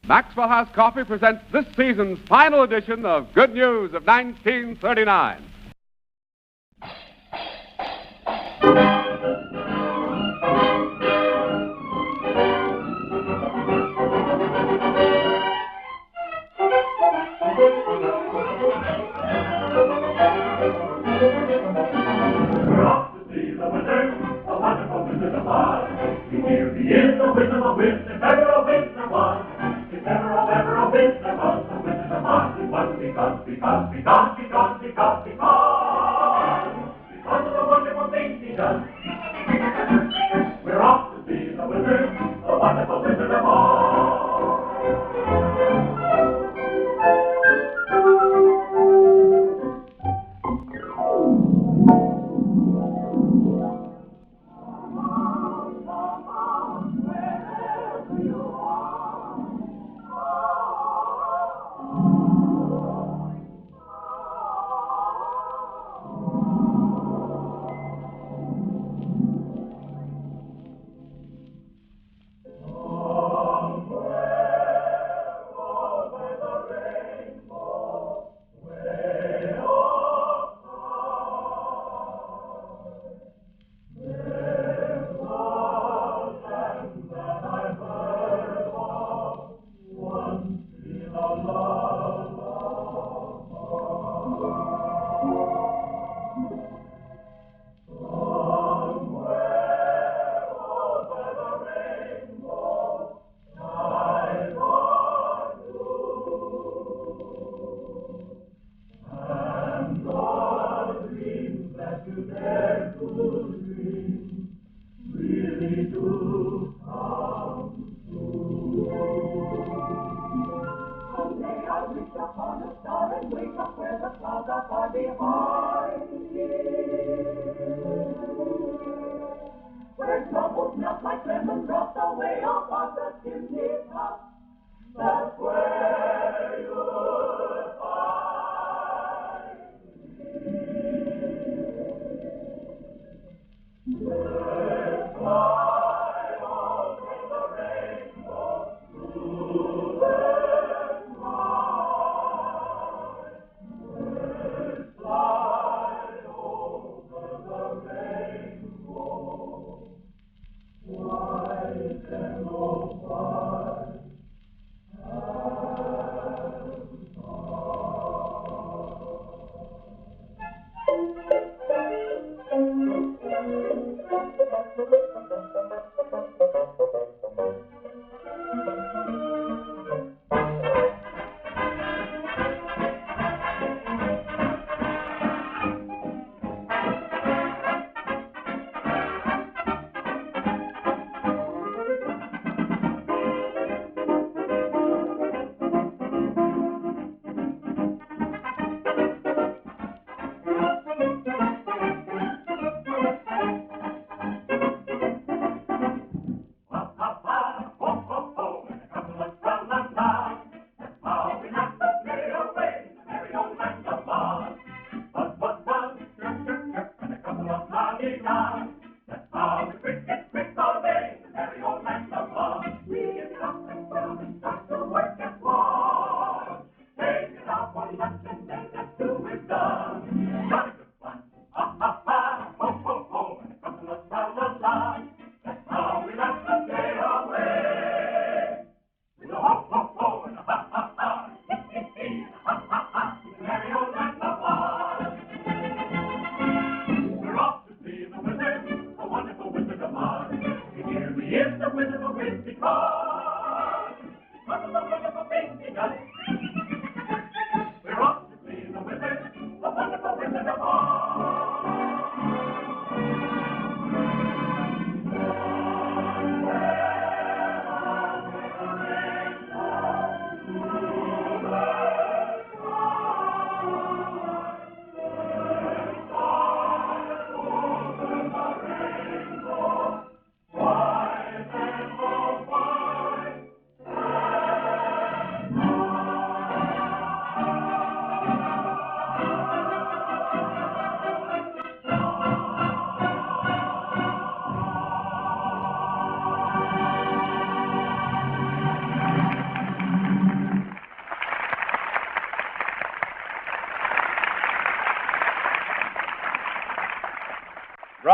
Maxwell House Coffee presents this season's final edition of Good News of 1939. We're off to see the wizard, the wonderful Wizard of Oz. Here he is, the Wizard of Wiz, if ever a wizard was. If ever a wizard was, the Wizard of Oz. It was because of the wonderful things he does. We're off to see the wizard, the wonderful Wizard of Oz. Where troubles melt like lemon drops away up on the chimney top. That's where you'll find me. Let's fly over the rainbow, through the sky. Let's fly over the rainbow. White and white and white.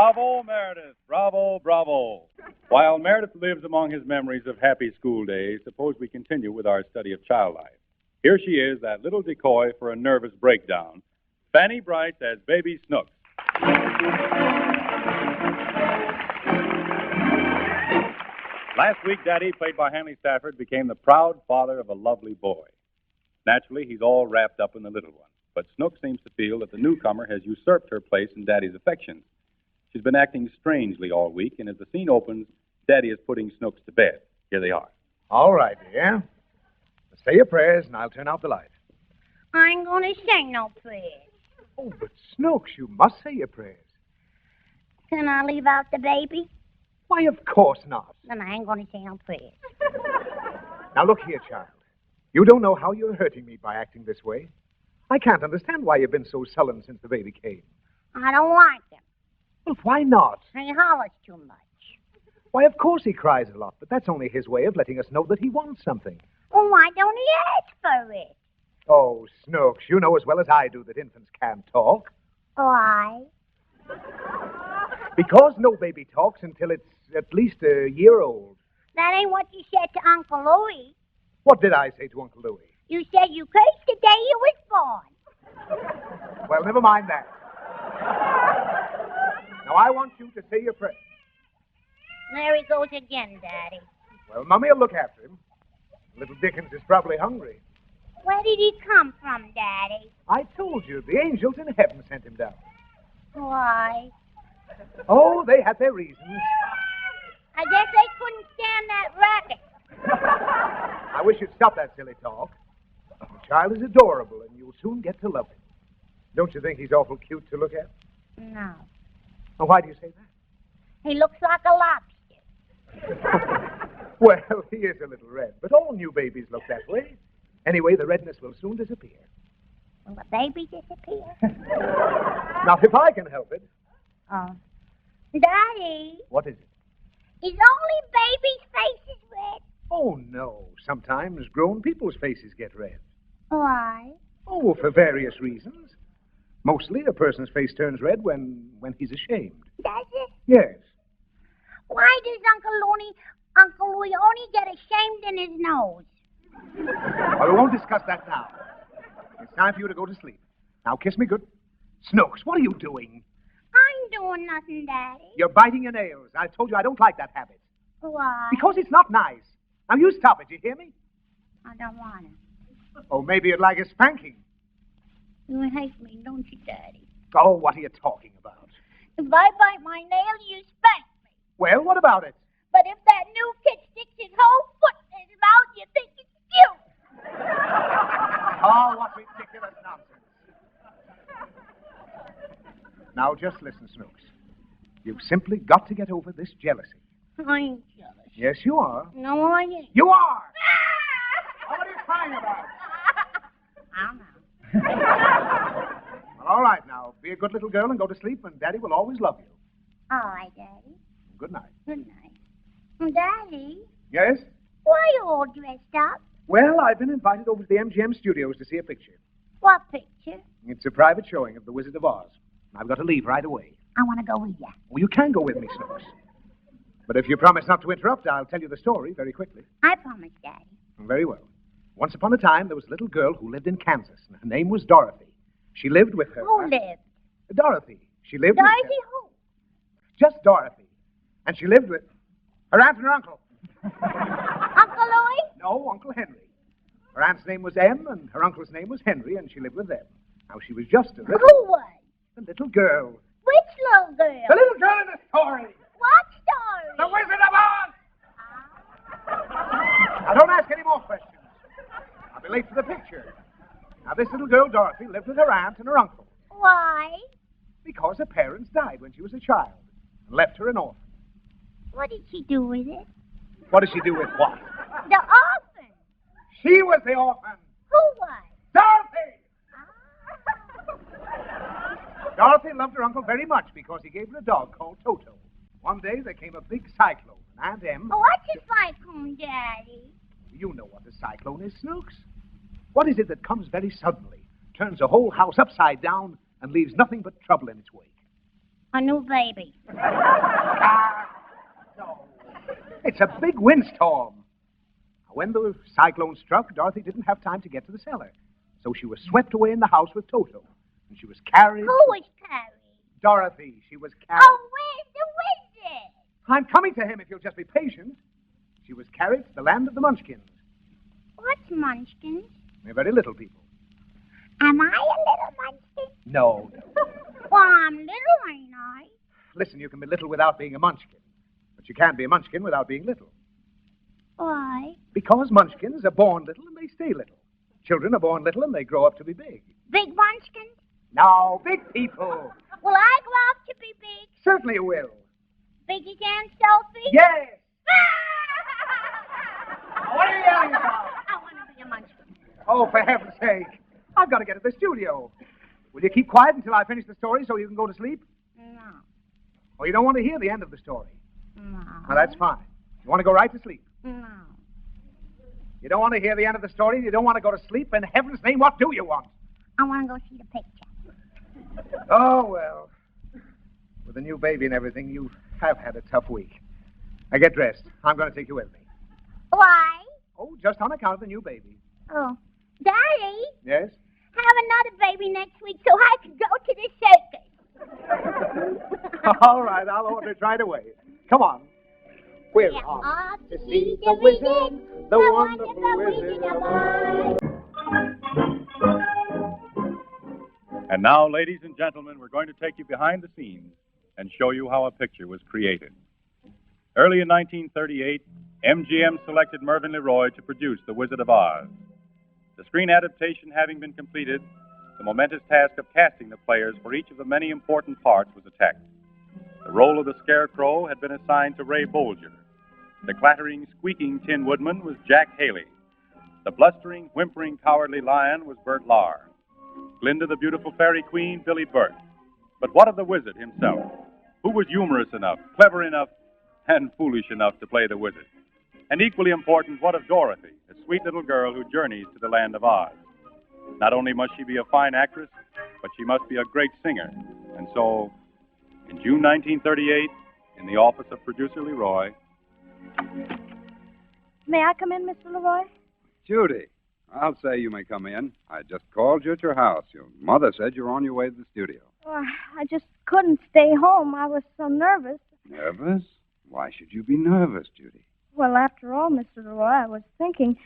Bravo, Meredith. Bravo, bravo. While Meredith lives among his memories of happy school days, suppose we continue with our study of child life. Here she is, that little decoy for a nervous breakdown. Fanny Bright as Baby Snooks. Last week, Daddy, played by Hanley Stafford, became the proud father of a lovely boy. Naturally, he's all wrapped up in the little one. But Snooks seems to feel that the newcomer has usurped her place in Daddy's affections. She's been acting strangely all week, and as the scene opens, Daddy is putting Snooks to bed. Here they are. All right, dear. Say your prayers, and I'll turn out the light. I ain't gonna say no prayers. Oh, but Snooks, you must say your prayers. Can I leave out the baby? Why, of course not. Then I ain't gonna say no prayers. Now, look here, child. You don't know how you're hurting me by acting this way. I can't understand why you've been so sullen since the baby came. I don't like him. Well, why not? He hollers too much. Why, of course he cries a lot, but that's only his way of letting us know that he wants something. Well, why don't he ask for it? Oh, Snooks, you know as well as I do that infants can't talk. Why? Because no baby talks until it's at least a year old. That ain't what you said to Uncle Louie. What did I say to Uncle Louie? You said you cursed the day you was born. Well, never mind that. Now, I want you to say your prayers. There he goes again, Daddy. Well, Mummy will look after him. Little Dickens is probably hungry. Where did he come from, Daddy? I told you, the angels in heaven sent him down. Why? Oh, they had their reasons. I guess they couldn't stand that racket. I wish you'd stop that silly talk. The child is adorable, and you'll soon get to love him. Don't you think he's awful cute to look at? No. Well, why do you say that? He looks like a lobster. Well, he is a little red, but all new babies look that way. Anyway, the redness will soon disappear. Will the baby disappear? Not if I can help it. Oh. Daddy, What is it? is only baby's faces red? Oh, no. Sometimes grown people's faces get red. Why? Oh, for various reasons. Mostly a person's face turns red when he's ashamed. Does it? Yes. Why does Uncle Louie only get ashamed in his nose? Well, we won't discuss that now. It's time for you to go to sleep. Now, kiss me good. Snooks, what are you doing? I'm doing nothing, Daddy. You're biting your nails. I told you I don't like that habit. Why? Because it's not nice. Now, you stop it, you hear me? I don't want to. Oh, maybe you'd like a spanking. You hate me, don't you, Daddy? Oh, what are you talking about? If I bite my nail, you spank me. Well, what about it? But if that new kid sticks his whole foot in his mouth, you think it's cute. Oh, what ridiculous nonsense. Now, just listen, Snooks. You've simply got to get over this jealousy. I ain't jealous. Yes, you are. No, I ain't. You are! What are you crying about? I don't know. Well, all right, now. Be a good little girl and go to sleep, and Daddy will always love you. All right, Daddy. Good night. Good night. Daddy, Yes? why are you all dressed up? Well, I've been invited over to the MGM studios to see a picture. What picture? It's a private showing of The Wizard of Oz. I've got to leave right away. I want to go with you. Well, you can go with me, Snooks. But if you promise not to interrupt, I'll tell you the story very quickly. I promise, Daddy. Very well. Once upon a time, there was a little girl who lived in Kansas, and her name was Dorothy. She lived with her... Who lived? Dorothy. She lived Dorothy with her... who? Just Dorothy. And she lived with her aunt and her uncle. Uncle Louie? No, Uncle Henry. Her aunt's name was Em, and her uncle's name was Henry, and she lived with them. Now, she was just a little... Who was? The little girl. Which little girl? The little girl in the story. What story? The Wizard of Oz! Now, don't ask any more questions. I'll be late for the picture. Now, this little girl, Dorothy, lived with her aunt and her uncle Why? because her parents died when she was a child and left her an orphan. What did she do with it? What did she do with what? The orphan. She was the orphan. Who was? Dorothy! Ah. Dorothy loved her uncle very much because he gave her a dog called Toto. One day there came a big cyclone, and Aunt Em... What's a cyclone, Daddy? You know what a cyclone is, Snooks. What is it that comes very suddenly, turns a whole house upside down, and leaves nothing but trouble in its wake? A new baby. No. It's a big windstorm. When the cyclone struck, Dorothy didn't have time to get to the cellar. So she was swept away in the house with Toto. And she was carried... Who was carried? Dorothy. She was carried... Oh, where's the wizard? I'm coming to him if you'll just be patient. She was carried to the land of the munchkins. What's munchkins? They're very little people. Am I a little munchkin? No. Well, I'm little, ain't I? Listen, you can be little without being a munchkin. But you can't be a munchkin without being little. Why? Because munchkins are born little and they stay little. Children are born little and they grow up to be big. Big munchkins? No, big people. Will I grow up to be big? Certainly you will. Big as Aunt Sophie? Yes. What are you yelling about? I want to be a munchkin. Oh, for heaven's sake. I've got to get to the studio. Will you keep quiet until I finish the story so you can go to sleep? No. Oh, you don't want to hear the end of the story? No. Well, that's fine. You want to go right to sleep? No. You don't want to hear the end of the story? You don't want to go to sleep? In heaven's name, what do you want? I want to go see the picture. Oh, well. With a new baby and everything, you have had a tough week. Now get dressed. I'm going to take you with me. Why? Oh, just on account of the new baby. Oh. Daddy? Yes? Have another baby next week so I can go to the circus. All right, I'll order it right away. Come on. We're off to see the wizard, the wonderful Wizard of Oz. And now, ladies and gentlemen, we're going to take you behind the scenes and show you how a picture was created. Early in 1938, MGM selected Mervyn LeRoy to produce The Wizard of Oz. The screen adaptation having been completed, the momentous task of casting the players for each of the many important parts was attacked. The role of the Scarecrow had been assigned to Ray Bolger. The clattering, squeaking Tin Woodman was Jack Haley. The blustering, whimpering, cowardly lion was Bert Lahr. Glinda, the beautiful fairy queen, Billy Burt. But what of the wizard himself? Who was humorous enough, clever enough, and foolish enough to play the wizard? And equally important, what of Dorothy, a sweet little girl who journeys to the land of Oz? Not only must she be a fine actress, but she must be a great singer. And so, in June 1938, in the office of producer LeRoy... May I come in, Mr. LeRoy? Judy, I'll say you may come in. I just called you at your house. Your mother said you're on your way to the studio. Oh, I just couldn't stay home. I was so nervous. Nervous? Why should you be nervous, Judy? Well, after all, Mr. LeRoy, I was thinking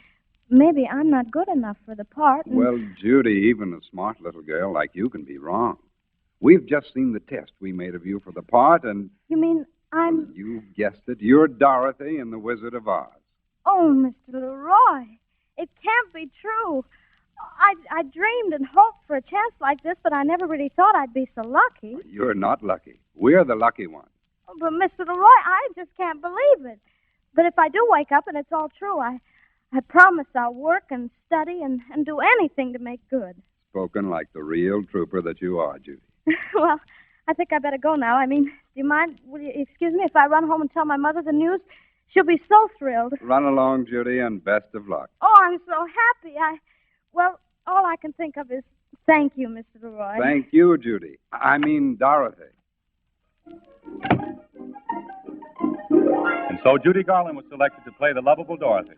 maybe I'm not good enough for the part. And... Well, Judy, even a smart little girl like you can be wrong. We've just seen the test we made of you for the part, and... You mean I'm... Well, you've guessed it. You're Dorothy in The Wizard of Oz. Oh, Mr. LeRoy, it can't be true. I dreamed and hoped for a chance like this, but I never really thought I'd be so lucky. You're not lucky. We're the lucky ones. Oh, but, Mr. LeRoy, I just can't believe it. But if I do wake up and it's all true, I promise I'll work and study and do anything to make good. Spoken like the real trooper that you are, Judy. Well, I think I better go now. I mean, do you mind, will you excuse me if I run home and tell my mother the news? She'll be so thrilled. Run along, Judy, and best of luck. Oh, I'm so happy. Well, all I can think of is thank you, Mr. LeRoy. Thank you, Judy. I mean, Dorothy. And so Judy Garland was selected to play the lovable Dorothy,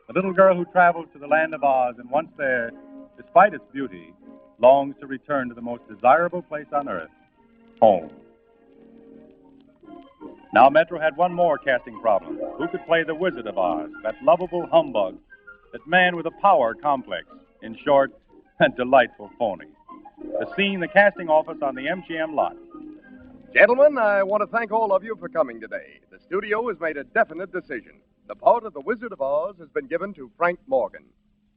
the little girl who travels to the land of Oz and once there, despite its beauty, longs to return to the most desirable place on earth, home. Now Metro had one more casting problem. Who could play the Wizard of Oz, that lovable humbug, that man with a power complex, in short, a delightful phony? The scene, the casting office on the MGM lot. Gentlemen, I want to thank all of you for coming today. The studio has made a definite decision. The part of the Wizard of Oz has been given to Frank Morgan.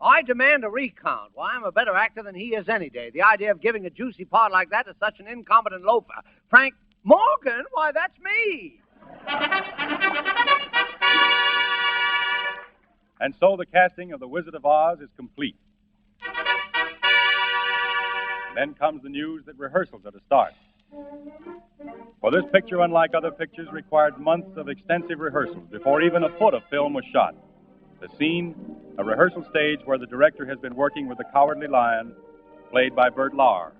I demand a recount. Why, I'm a better actor than he is any day. The idea of giving a juicy part like that to such an incompetent loafer. Frank Morgan? Why, that's me. And so the casting of The Wizard of Oz is complete. And then comes the news that rehearsals are to start. For this picture, unlike other pictures, required months of extensive rehearsals before even a foot of film was shot. The scene, a rehearsal stage where the director has been working with the Cowardly Lion, played by Bert Lahr.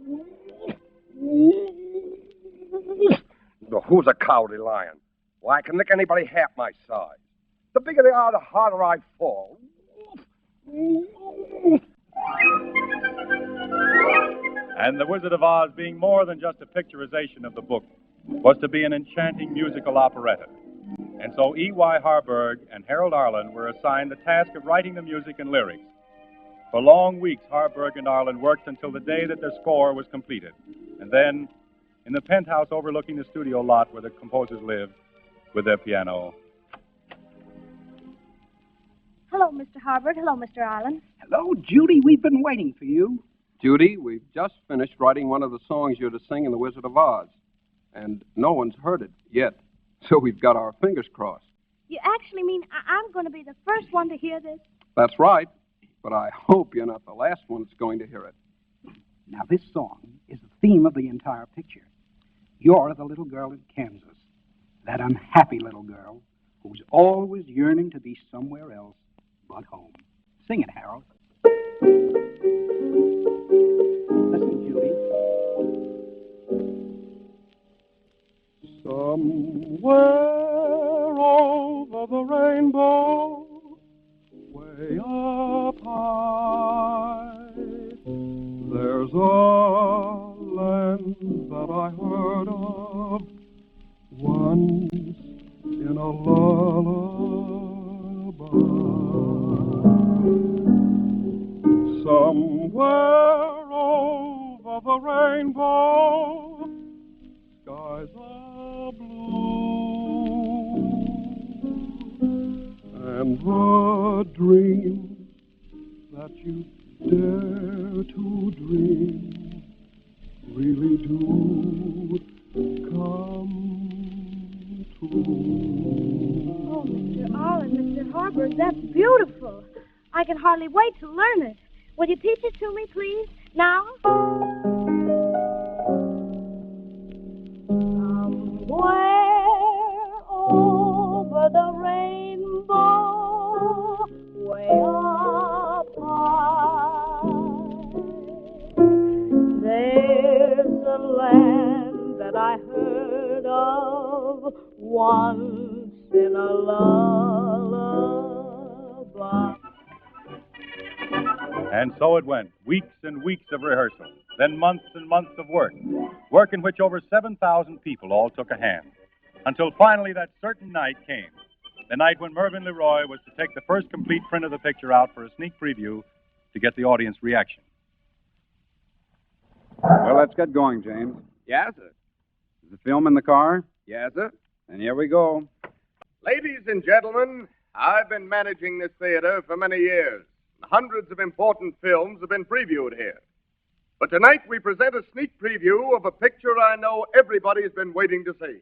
No, who's a cowardly lion? Why, I can lick anybody half my size. The bigger they are, the harder I fall. And The Wizard of Oz, being more than just a picturization of the book, was to be an enchanting musical operetta. And so E.Y. Harburg and Harold Arlen were assigned the task of writing the music and lyrics. For long weeks, Harburg and Arlen worked until the day that their score was completed. And then, in the penthouse overlooking the studio lot where the composers lived, with their piano. Hello, Mr. Harburg. Hello, Mr. Arlen. Hello, Judy. We've been waiting for you. Judy, we've just finished writing one of the songs you're to sing in The Wizard of Oz. And no one's heard it yet. So we've got our fingers crossed. You actually mean I'm going to be the first one to hear this? That's right. But I hope you're not the last one that's going to hear it. Now, this song is the theme of the entire picture. You're the little girl in Kansas, that unhappy little girl who's always yearning to be somewhere else but home. Sing it, Harold. Listen, Judy. Somewhere over the rainbow, way up high, there's a land that I heard of once in a lullaby. Somewhere over the rainbow, skies are blue, and the dreams that you dare to dream really do come true. Oh, Mr. Arlen, Mr. Harburg, that's beautiful. I can hardly wait to learn it. Will you teach it to me, please? Now? Somewhere over the rainbow, way up high, there's a land that I heard of once in a lullaby. And so it went, weeks and weeks of rehearsal, then months and months of work in which over 7,000 people all took a hand, until finally that certain night came, the night when Mervyn LeRoy was to take the first complete print of the picture out for a sneak preview to get the audience reaction. Well, let's get going, James. Yes, sir. Is the film in the car? Yes, sir. And here we go. Ladies and gentlemen, I've been managing this theater for many years. Hundreds of important films have been previewed here. But tonight we present a sneak preview of a picture I know everybody's been waiting to see.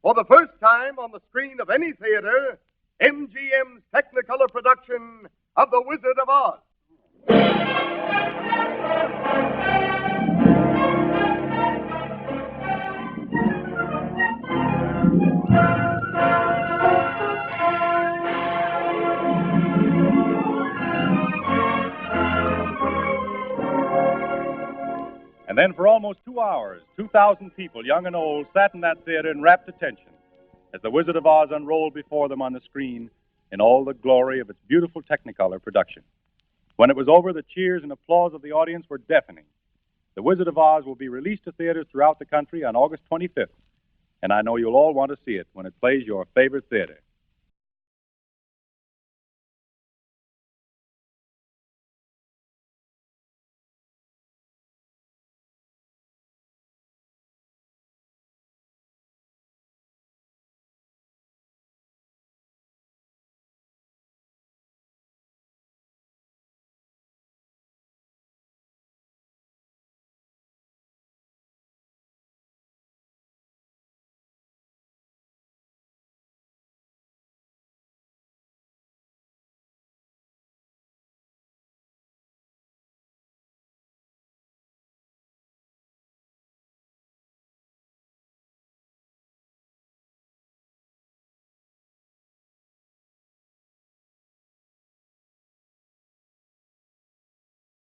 For the first time on the screen of any theater, MGM's Technicolor production of The Wizard of Oz. And then for almost 2 hours, 2,000 people, young and old, sat in that theater in rapt attention as The Wizard of Oz unrolled before them on the screen in all the glory of its beautiful Technicolor production. When it was over, the cheers and applause of the audience were deafening. The Wizard of Oz will be released to theaters throughout the country on August 25th, and I know you'll all want to see it when it plays your favorite theater.